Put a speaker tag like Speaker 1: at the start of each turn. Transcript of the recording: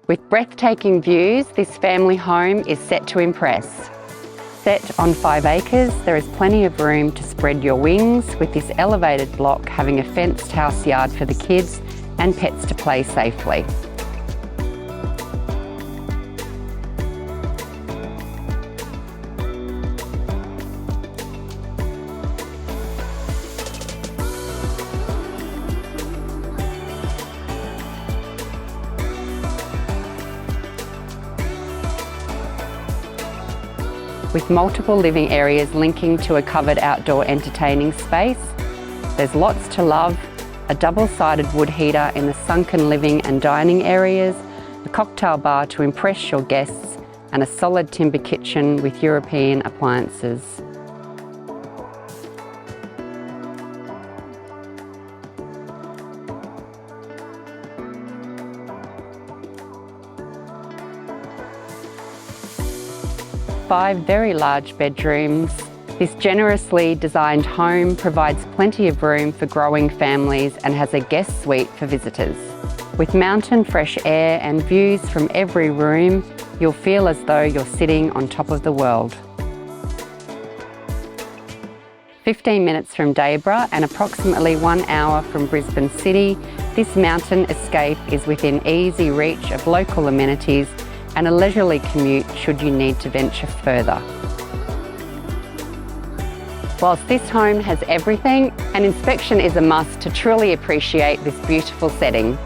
Speaker 1: With breathtaking views, this family home is set to impress. Set on 5 acres, there is plenty of room to spread your wings, with this elevated block having a fenced house yard for the kids and pets to play safely. With multiple living areas linking to a covered outdoor entertaining space, there's lots to love: a double-sided wood heater in the sunken living and dining areas, a cocktail bar to impress your guests, and a solid timber kitchen with European appliances. Five very large bedrooms. This generously designed home provides plenty of room for growing families and has a guest suite for visitors. With mountain fresh air and views from every room, you'll feel as though you're sitting on top of the world. 15 minutes from Dayboro and approximately 1 hour from Brisbane City, this mountain escape is within easy reach of local amenities and a leisurely commute should you need to venture further. Whilst this home has everything, an inspection is a must to truly appreciate this beautiful setting.